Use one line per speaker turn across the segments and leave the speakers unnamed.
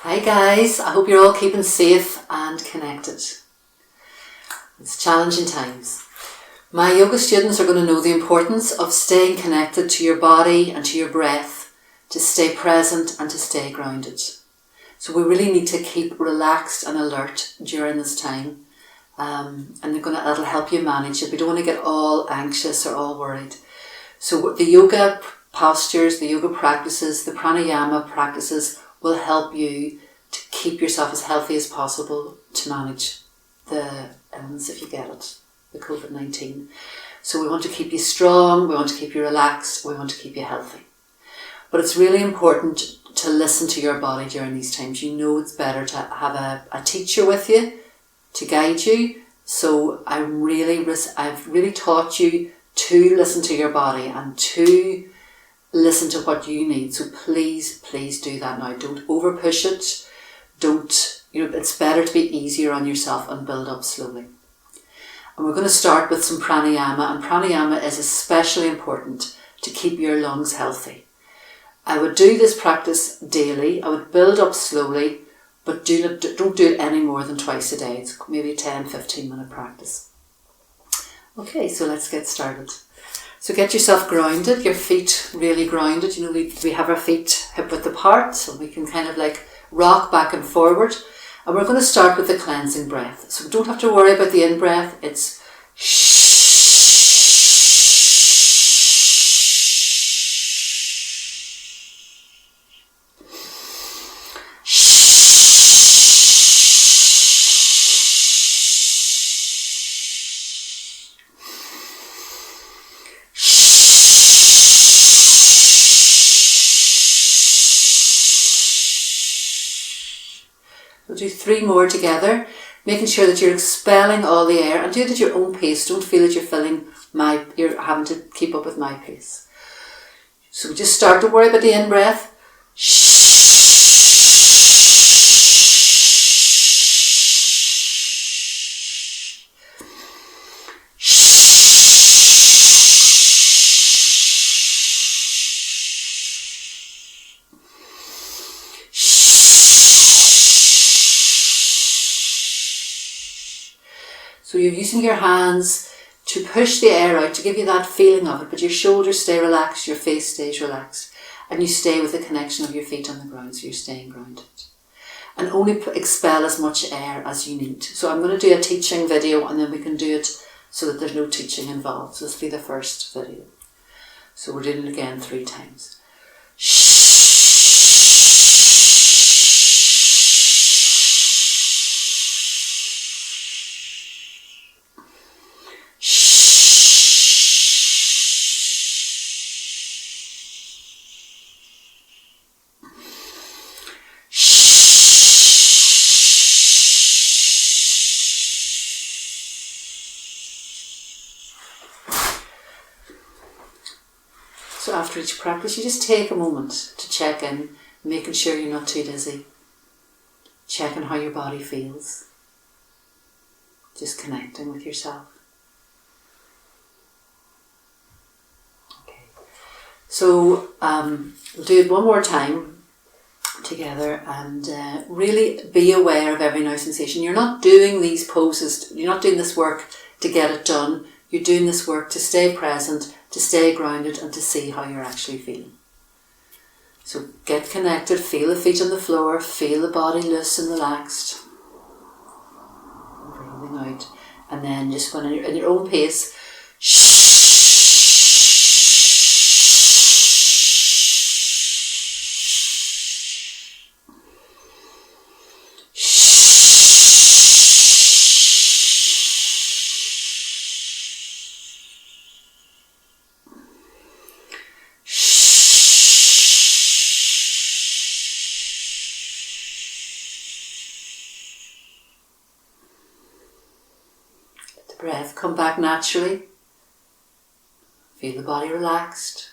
Hi guys, I hope you're all keeping safe and connected. It's challenging times. My yoga students are going to know the importance of staying connected to your body and to your breath, to stay present and to stay grounded. So we really need to keep relaxed and alert during this time, and that'll help you manage it. We don't want to get all anxious or all worried. So the yoga postures, the yoga practices, the pranayama practices will help you to keep yourself as healthy as possible to manage the illness if you get it, the COVID-19. So we want to keep you strong, we want to keep you relaxed, we want to keep you healthy. But it's really important to listen to your body during these times. You know it's better to have a teacher with you to guide you. So I've really taught you to listen to your body and to listen to what you need. So please do that now. Don't over push it. It's better to be easier on yourself and build up slowly. And we're going to start with some pranayama, and pranayama is especially important to keep your lungs healthy. I would do this practice daily. I would build up slowly, but don't do it any more than twice a day. It's maybe a 10-15 minute practice. Okay, so let's get started. So get yourself grounded, your feet really grounded. You know, we have our feet hip width apart, so we can kind of like rock back and forward. And we're going to start with the cleansing breath. So we don't have to worry about the in-breath. It's shh. We'll do 3 more together, making sure that you're expelling all the air, and do it at your own pace. Don't feel that you're having to keep up with my pace. So just start to worry about the in-breath. So you're using your hands to push the air out, to give you that feeling of it, but your shoulders stay relaxed, your face stays relaxed, and you stay with the connection of your feet on the ground, so you're staying grounded. And only expel as much air as you need. So I'm going to do a teaching video, and then we can do it so that there's no teaching involved. So this will be the first video. So we're doing it again 3 times. So after each practice, you just take a moment to check in, making sure you're not too dizzy, checking how your body feels, just connecting with yourself. Okay, so we'll do it one more time together, and really be aware of every now sensation. You're not doing these poses, you're not doing this work to get it done, you're doing this work to stay present, to stay grounded, and to see how you're actually feeling. So get connected, feel the feet on the floor, feel the body loose and relaxed. Breathing out, and then just going in your own pace. Breath come back naturally. Feel the body relaxed.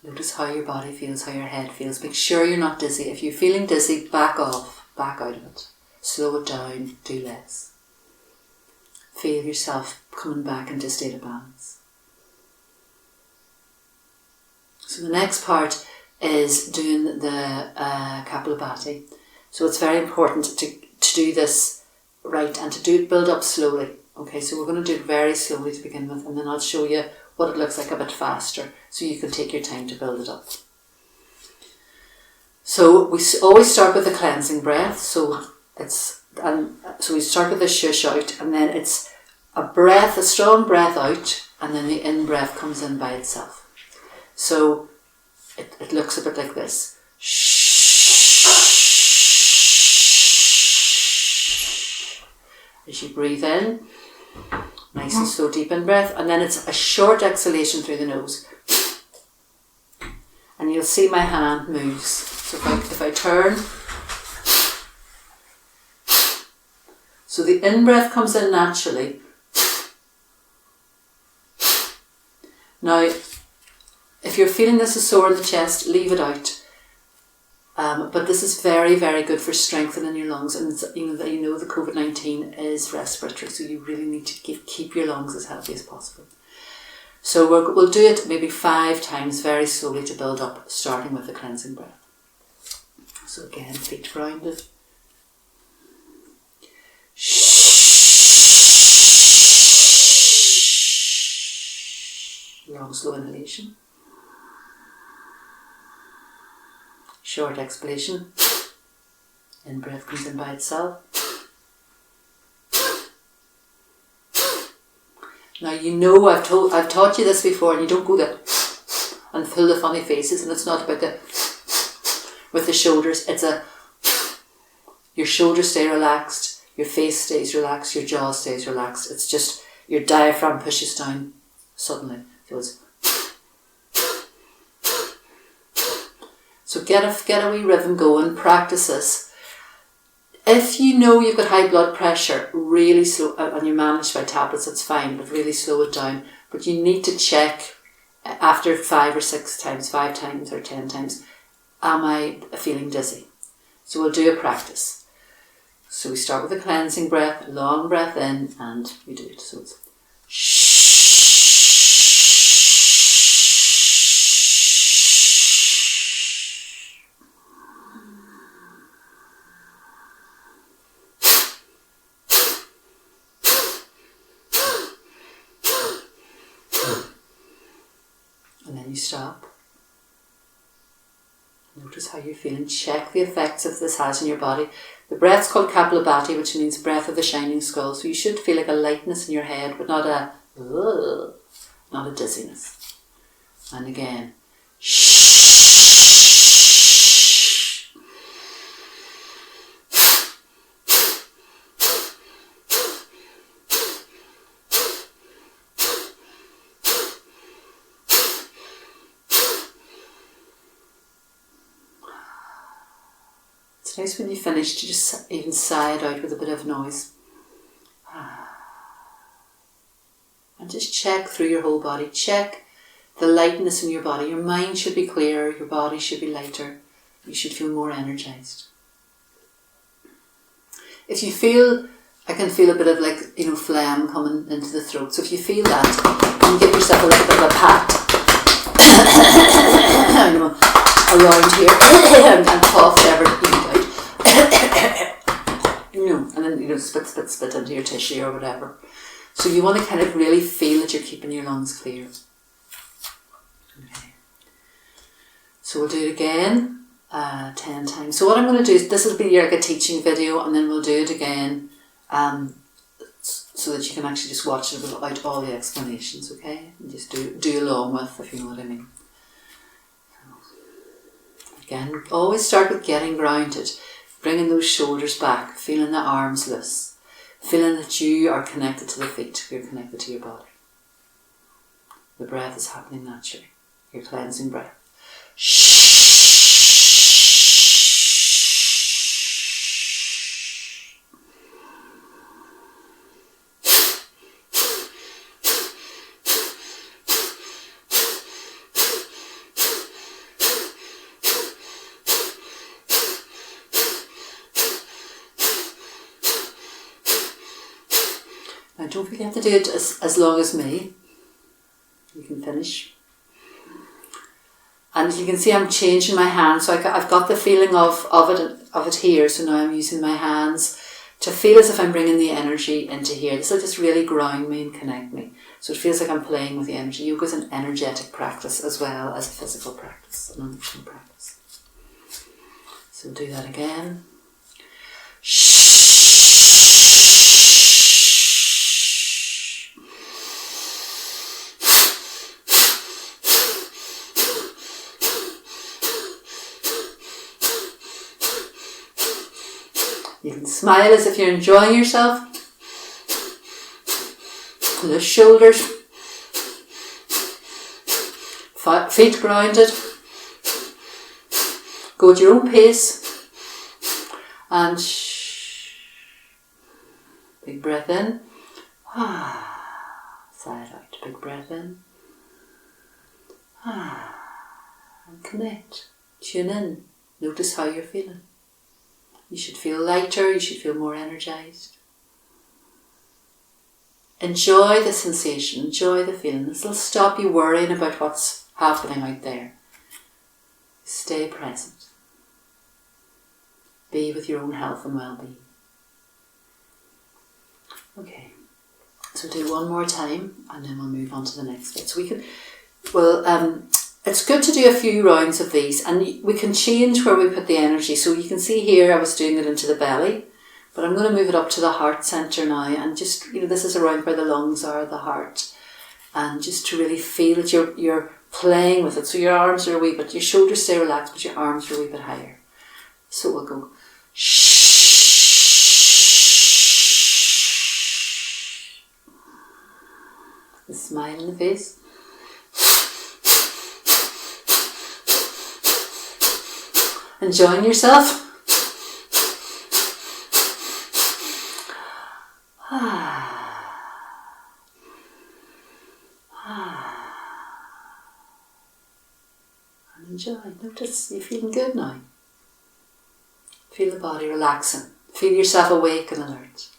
Notice how your body feels, how your head feels. Make sure you're not dizzy. If you're feeling dizzy, back off, back out of it. Slow it down, do less. Feel yourself coming back into a state of balance. So the next part is doing the Kapalabhati. So it's very important to do this right and to build up slowly. Okay, so we're going to do it very slowly to begin with, and then I'll show you what it looks like a bit faster, so you can take your time to build it up. So we always start with the cleansing breath. So we start with the shush out, and then it's a strong breath out, and then the in breath comes in by itself. So it looks a bit like this. As you breathe in, nice and slow deep in breath, and then it's a short exhalation through the nose. And you'll see my hand moves. So if I turn, so the in breath comes in naturally. Now, if you're feeling this is sore in the chest, leave it out. But this is very, very good for strengthening your lungs, and you know the COVID-19 is respiratory, so you really need to keep your lungs as healthy as possible. So we'll do it maybe 5 times very slowly to build up, starting with the cleansing breath. So again, feet grounded. Long, slow inhalation. Short exhalation. In breath comes in by itself. Now you know I've taught you this before, and you don't go there and pull the funny faces, and it's not about with the shoulders. It's your shoulders stay relaxed, your face stays relaxed, your jaw stays relaxed. It's just your diaphragm pushes down suddenly. So get a wee rhythm going, practice this. If you know you've got high blood pressure, really slow, and you're managed by tablets, that's fine, but really slow it down. But you need to check after 5 or 6 times, 5 times or 10 times, am I feeling dizzy? So we'll do a practice. So we start with a cleansing breath, long breath in, and we do it. So it's shh. And then you stop. Notice how you're feeling. Check the effects of this has on your body. The breath's called Kapalabhati, which means breath of the shining skull. So you should feel like a lightness in your head, but not a dizziness. And again, shh. It's nice when you finish to just even sigh it out with a bit of noise. And just check through your whole body. Check the lightness in your body. Your mind should be clearer, your body should be lighter. You should feel more energized. If you feel, I can feel a bit of phlegm coming into the throat. So if you feel that, you can give yourself a little bit of a pat around here and cough whatever you need out. And then spit into your tissue or whatever. So you want to kind of really feel that you're keeping your lungs clear. Okay. So we'll do it again 10 times. So what I'm going to do is, this will be like a teaching video, and then we'll do it again so that you can actually just watch it without all the explanations, okay? And just do along with, if you know what I mean. Again, always start with getting grounded, bringing those shoulders back, feeling the arms loose, feeling that you are connected to the feet, you're connected to your body. The breath is happening naturally, your cleansing breath. Shh. Now don't forget to do it as long as me. You can finish. And you can see I'm changing my hands, so I've got the feeling of it here. So now I'm using my hands to feel as if I'm bringing the energy into here. This will just really ground me and connect me. So it feels like I'm playing with the energy. Yoga is an energetic practice as well as a physical practice, an emotional practice. So we'll do that again. You can smile as if you're enjoying yourself. The shoulders, feet grounded. Go at your own pace. And big breath in. Sigh it out. Big breath in. And connect. Tune in. Notice how you're feeling. You should feel lighter, you should feel more energized. Enjoy the sensation, enjoy the feeling. This will stop you worrying about what's happening out there. Stay present. Be with your own health and well-being. Okay, so do one more time and then we'll move on to the next bit. So it's good to do a few rounds of these, and we can change where we put the energy. So you can see here I was doing it into the belly, but I'm going to move it up to the heart centre now, and just, this is around where the lungs are, the heart, and just to really feel that you're playing with it. So your arms are a wee bit, your shoulders stay relaxed, but your arms are a wee bit higher. So we'll go the smile in the face. Enjoying yourself. And enjoy. Notice you're feeling good now. Feel the body relaxing. Feel yourself awake and alert.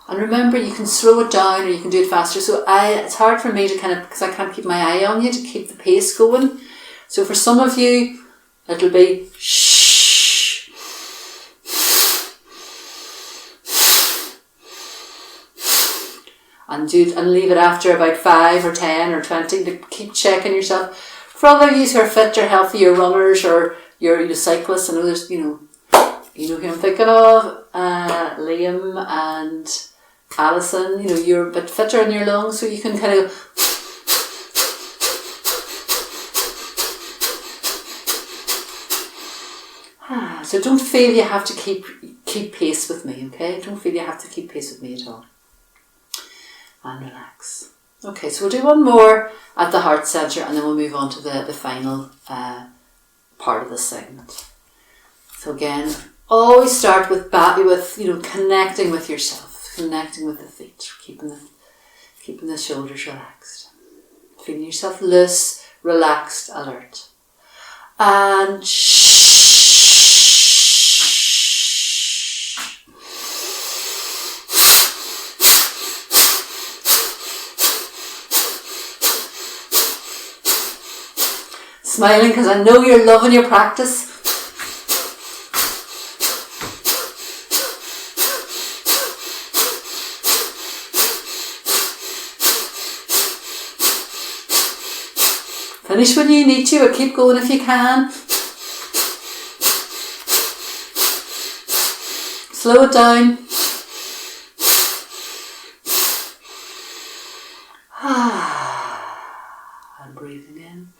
And remember, you can slow it down or you can do it faster. So it's hard for me to because I can't keep my eye on you, to keep the pace going. So for some of you, it'll be shh. And leave it after about 5 or 10 or 20 to keep checking yourself. For other of you who are fit or healthy, you're runners or you're cyclists, I know there's, you know who I'm thinking of, Liam and Alison, you're a bit fitter in your lungs, so you can kind of so don't feel you have to keep pace with me, okay? Don't feel you have to keep pace with me at all. And relax. Okay, so we'll do one more at the heart centre and then we'll move on to the final part of this segment. So again, always start with connecting with yourself, connecting with the feet, keeping the shoulders relaxed. Feeling yourself loose, relaxed, alert. And smiling because I know you're loving your practice. Finish when you need to, or keep going if you can. Slow it down. And breathing in.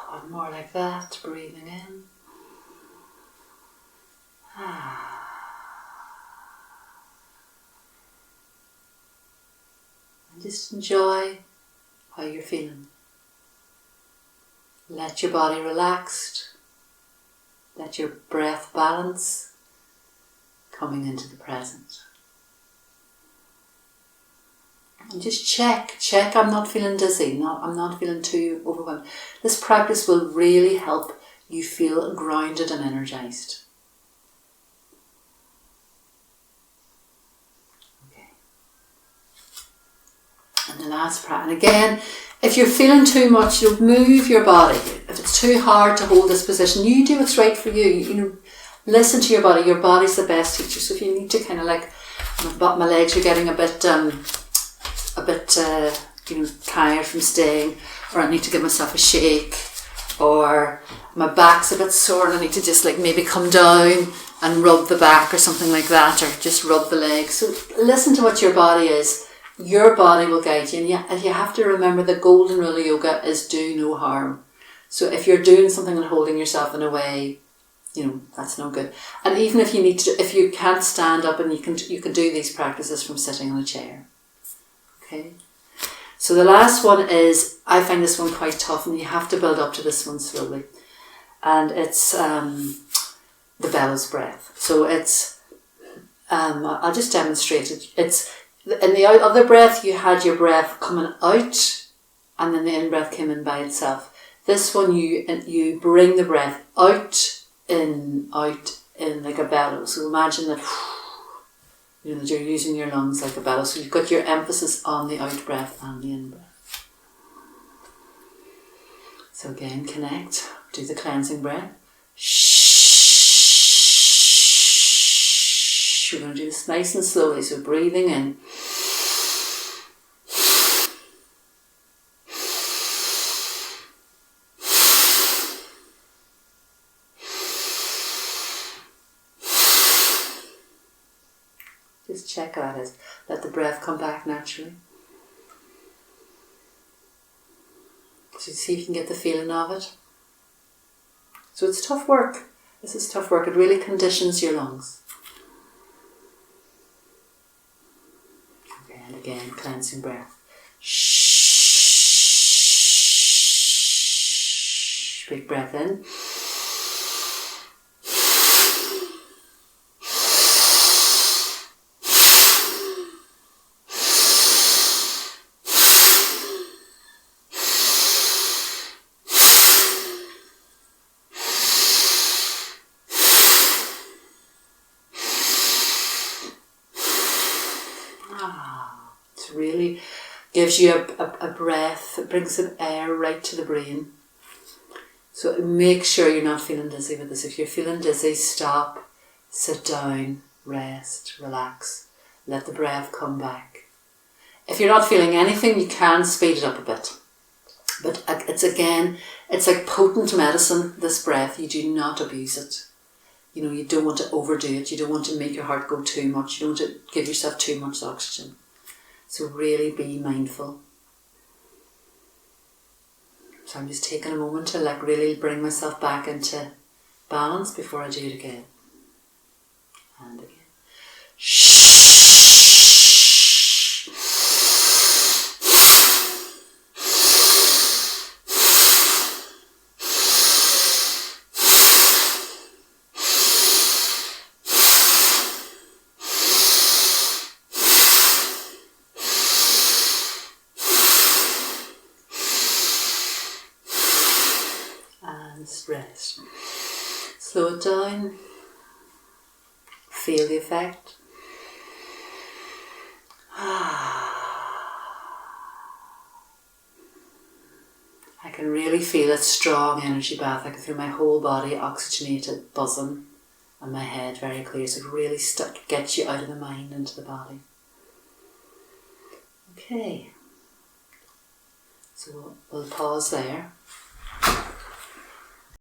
One more like that, breathing in. And just enjoy how you're feeling. Let your body relaxed. Let your breath balance, coming into the present. And just check I'm not feeling dizzy, I'm not feeling too overwhelmed. This practice will really help you feel grounded and energized. Okay. And And that's practice. And again, if you're feeling too much, move your body. If it's too hard to hold this position, you do what's right for you. Listen to your body. Your body's the best teacher. So if you need to kind of like, my legs are getting a bit tired from staying, or I need to give myself a shake, or my back's a bit sore and I need to just like maybe come down and rub the back or something like that, or just rub the legs. So listen to what your body is. Your body will guide you, and you have to remember the golden rule of yoga is do no harm. So if you're doing something and holding yourself in a way, that's no good. And even if if you can't stand up, and you can do these practices from sitting on a chair. Okay. So the last one is, I find this one quite tough, and you have to build up to this one slowly. And it's the bellows breath. So it's, I'll just demonstrate it. It's, in the other breath, you had your breath coming out, and then the in-breath came in by itself. This one, you bring the breath out in like a bellow. So imagine that, that you're using your lungs like a bellow. So you've got your emphasis on the out breath and the in breath. So again, connect, do the cleansing breath. We're going to do this nice and slowly. So breathing in. Just check that is. Let the breath come back naturally. So see if you can get the feeling of it. So it's tough work. This is tough work. It really conditions your lungs. Okay, and again, cleansing breath. Shh. Big breath in. It really gives you a breath. It brings some air right to the brain. So make sure you're not feeling dizzy with this. If you're feeling dizzy, stop, sit down, rest, relax. Let the breath come back. If you're not feeling anything, you can speed it up a bit. But it's like potent medicine, this breath. You do not abuse it. You don't want to overdo it. You don't want to make your heart go too much. You don't want to give yourself too much oxygen. So really be mindful. So I'm just taking a moment to really bring myself back into balance before I do it again. And again. Shh. Rest. Slow it down. Feel the effect. I can really feel a strong energy bath. I can feel my whole body oxygenated, buzzing, and my head very clear. So it really gets you out of the mind into the body. Okay. So we'll pause there.